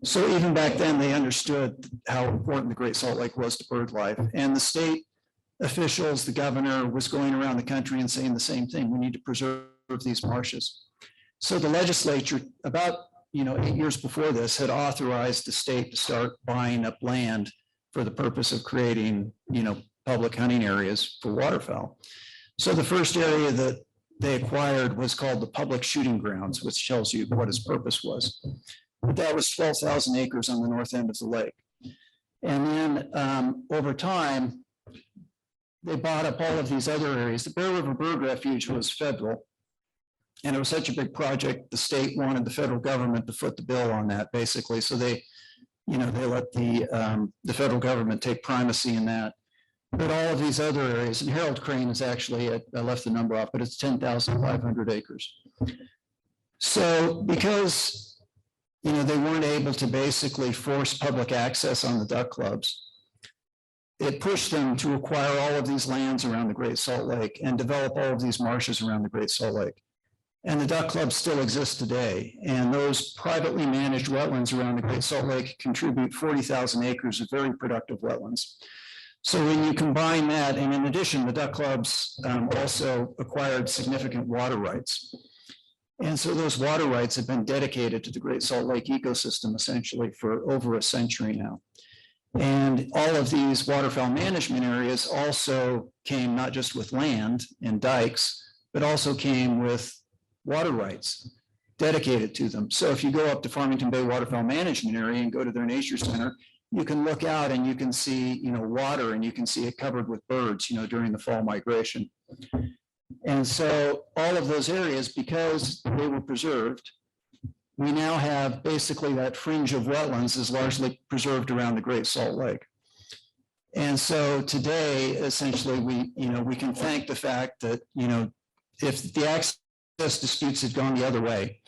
So even back then, they understood how important the Great Salt Lake was to bird life. And the state officials, the governor, was going around the country and saying the same thing. We need to preserve these marshes. So the legislature, about 8 years before this, had authorized the state to start buying up land for the purpose of creating, public hunting areas for waterfowl. So the first area that they acquired was called the public shooting grounds, which tells you what his purpose was. But that was 12,000 acres on the north end of the lake. And then over time, they bought up all of these other areas. The Bear River Bird Refuge was federal. And it was such a big project, the state wanted the federal government to foot the bill on that, basically. So they let the federal government take primacy in that. But all of these other areas, and Harold Crane is actually, I left the number off, but it's 10,500 acres. So because, they weren't able to basically force public access on the duck clubs, it pushed them to acquire all of these lands around the Great Salt Lake and develop all of these marshes around the Great Salt Lake. And the duck clubs still exist today. And those privately managed wetlands around the Great Salt Lake contribute 40,000 acres of very productive wetlands. So when you combine that, and in addition, the duck clubs also acquired significant water rights. And so those water rights have been dedicated to the Great Salt Lake ecosystem essentially for over a century now. And all of these waterfowl management areas also came not just with land and dikes, but also came with water rights dedicated to them. So if you go up to Farmington Bay Waterfowl Management Area and go to their nature center, you can look out and you can see, water, and you can see it covered with birds, during the fall migration. And so all of those areas, because they were preserved, we now have basically that fringe of wetlands is largely preserved around the Great Salt Lake. And so today, essentially, we can thank the fact that, if the access disputes had gone the other way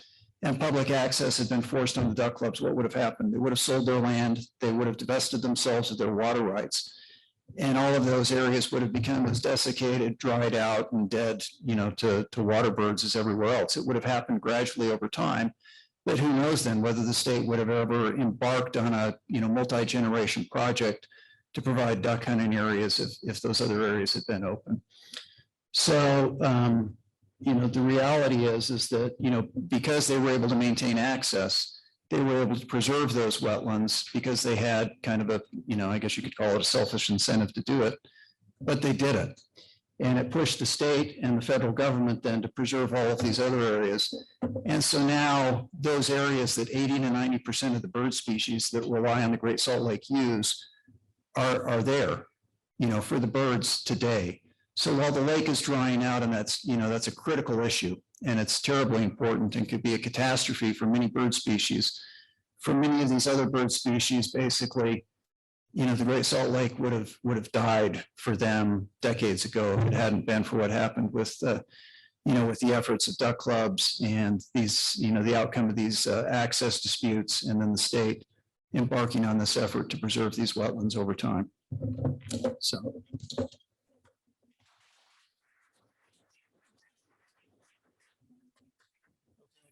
and public access had been forced on the duck clubs, what would have happened? They would have sold their land, they would have divested themselves of their water rights. And all of those areas would have become as desiccated, dried out, and dead, to water birds as everywhere else. It would have happened gradually over time. But who knows then whether the state would have ever embarked on a multi-generation project to provide duck hunting areas if those other areas had been open. So the reality is that because they were able to maintain access, they were able to preserve those wetlands because they had kind of a I guess you could call it a selfish incentive to do it, but they did it. And it pushed the state and the federal government then to preserve all of these other areas. And so now those areas that 80 to 90% of the bird species that rely on the Great Salt Lake use are there, for the birds today. So while the lake is drying out, and that's a critical issue, and it's terribly important and could be a catastrophe for many bird species. For many of these other bird species, basically, the Great Salt Lake would have died for them decades ago if it hadn't been for what happened with with the efforts of duck clubs and these, the outcome of these access disputes, and then the state embarking on this effort to preserve these wetlands over time. So.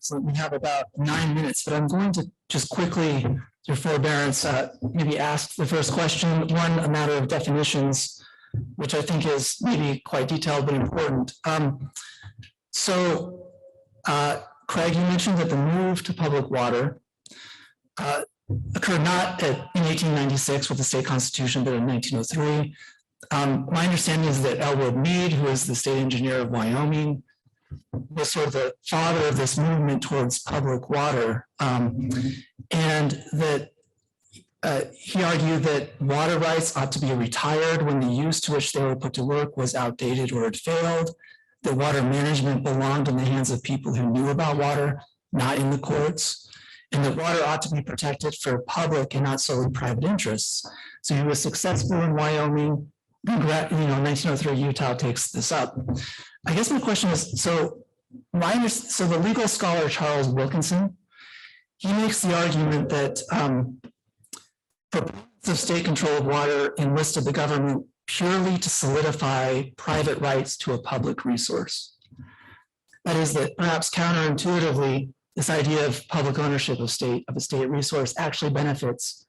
So we have about 9 minutes, but I'm going to just quickly, through forbearance, maybe ask the first question. One, a matter of definitions, which I think is maybe quite detailed but important. Craig, you mentioned that the move to public water occurred not in 1896 with the state constitution, but in 1903. My understanding is that Elwood Mead, who is the state engineer of Wyoming, was sort of the father of this movement towards public water, and that he argued that water rights ought to be retired when the use to which they were put to work was outdated or had failed, that water management belonged in the hands of people who knew about water, not in the courts, and that water ought to be protected for public and not solely private interests. So he was successful in Wyoming. In 1903, Utah takes this up. I guess my question is, so the legal scholar Charles Wilkinson, he makes the argument that proponents of state control of water enlisted the government purely to solidify private rights to a public resource. That is, that perhaps counterintuitively, this idea of public ownership of a state resource actually benefits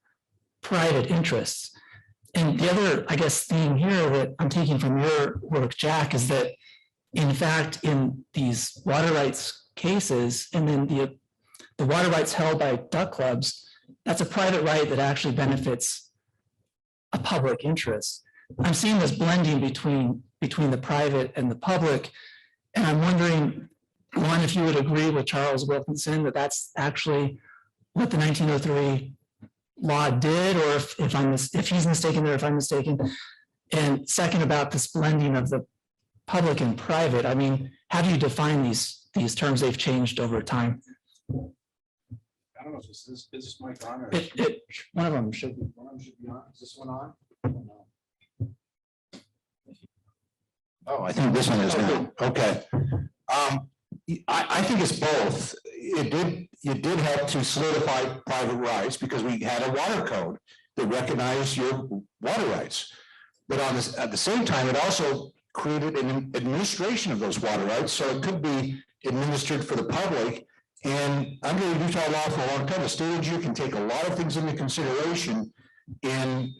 private interests. And the other, I guess, theme here that I'm taking from your work, Jack, is that in fact, in these water rights cases, and then the water rights held by duck clubs, that's a private right that actually benefits a public interest. I'm seeing this blending between the private and the public, and I'm wondering, one, if you would agree with Charles Wilkinson that that's actually what the 1903 law did, or if he's mistaken there, if I'm mistaken. And second, about this blending of the public and private. I mean, how do you define these terms? They've changed over time. I don't know, is this mic on? Or one of them should be. One of them should be on. Is this one on? No. Oh, I think this one is now. Okay. I think it's both. It did help to solidify private rights because we had a water code that recognized your water rights. But at the same time, it also created an administration of those water rights, so it could be administered for the public. And under Utah law for a long time, the state engineer can take a lot of things into consideration in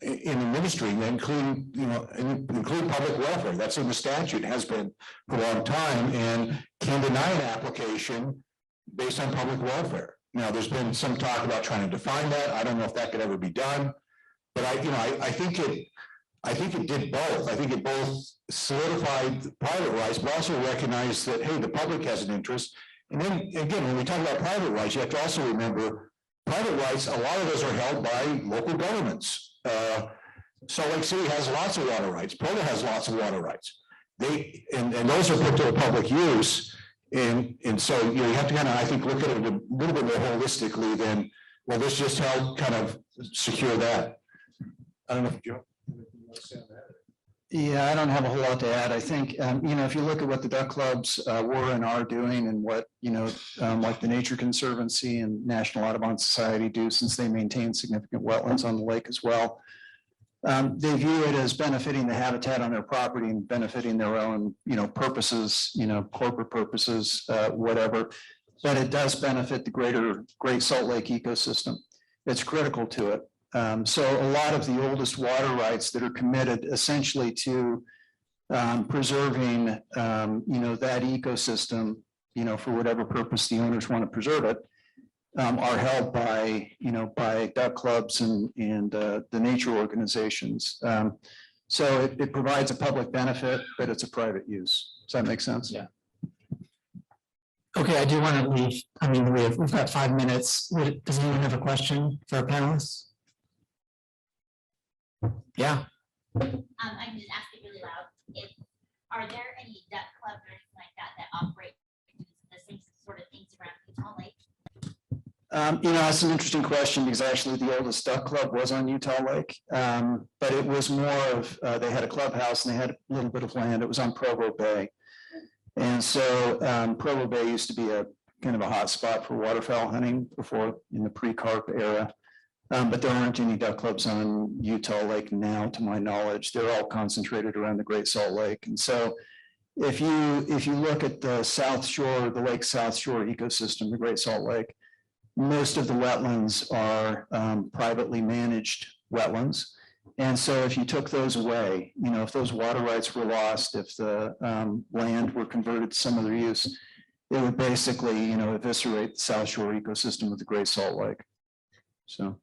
administering, including include public welfare. That's in the statute, has been for a long time, and can deny an application based on public welfare. Now, there's been some talk about trying to define that. I don't know if that could ever be done. But I think it did both. I think it both solidified private rights, but also recognized that, hey, the public has an interest. And then again, when we talk about private rights, you have to also remember private rights, a lot of those are held by local governments. Salt Lake City has lots of water rights. Provo has lots of water rights. And those are put to a public use. And so, you have to kind of, I think, look at it a little bit more holistically than, well, this just helped kind of secure that. I don't know if Joe. Yeah, I don't have a whole lot to add. I think, if you look at what the duck clubs were and are doing and what, like the Nature Conservancy and National Audubon Society do, since they maintain significant wetlands on the lake as well, they view it as benefiting the habitat on their property and benefiting their own, purposes, corporate purposes, whatever. But it does benefit the Great Salt Lake ecosystem. It's critical to it. So a lot of the oldest water rights that are committed essentially to preserving, that ecosystem, for whatever purpose the owners want to preserve it, are held by, by duck clubs and the nature organizations. So it provides a public benefit, but it's a private use. Does that make sense? Yeah. Okay, I do want to leave. I mean, we've got 5 minutes. Does anyone have a question for our panelists? Yeah. I can just ask it really loud. Are there any duck clubs or anything like that operate the same sort of things around Utah Lake? That's an interesting question because actually the oldest duck club was on Utah Lake, but it was more of, they had a clubhouse and they had a little bit of land. It was on Provo Bay. And so Provo Bay used to be a kind of a hot spot for waterfowl hunting before in the pre-carp era. But there aren't any duck clubs on Utah Lake now, to my knowledge. They're all concentrated around the Great Salt Lake. And so if you look at the South Shore, the Lake South Shore ecosystem, the Great Salt Lake, most of the wetlands are privately managed wetlands. And so if you took those away, if those water rights were lost, if the land were converted to some other use, it would basically, eviscerate the South Shore ecosystem of the Great Salt Lake. So.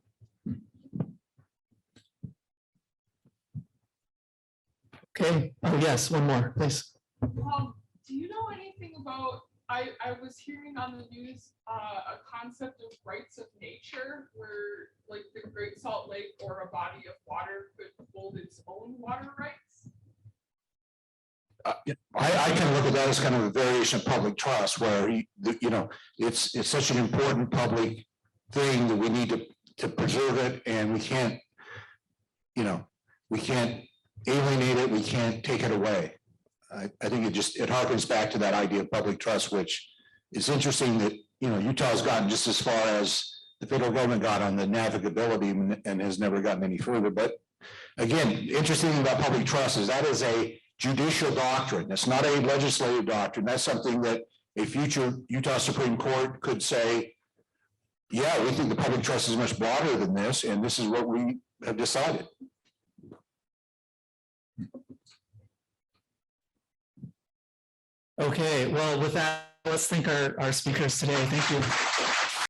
Okay. Oh, yes. One more, please. Do you know anything about, I was hearing on the news a concept of rights of nature where like the Great Salt Lake or a body of water could hold its own water rights? I kind of look at that as kind of a variation of public trust where, it's such an important public thing that we need to preserve it, and we can't alienate it, we can't take it away. I think it harkens back to that idea of public trust, which is interesting that, Utah's gotten just as far as the federal government got on the navigability and has never gotten any further. But again, interesting thing about public trust is that is a judicial doctrine. That's not a legislative doctrine. That's something that a future Utah Supreme Court could say, yeah, we think the public trust is much broader than this, and this is what we have decided. Okay, well, with that, let's thank our speakers today. Thank you.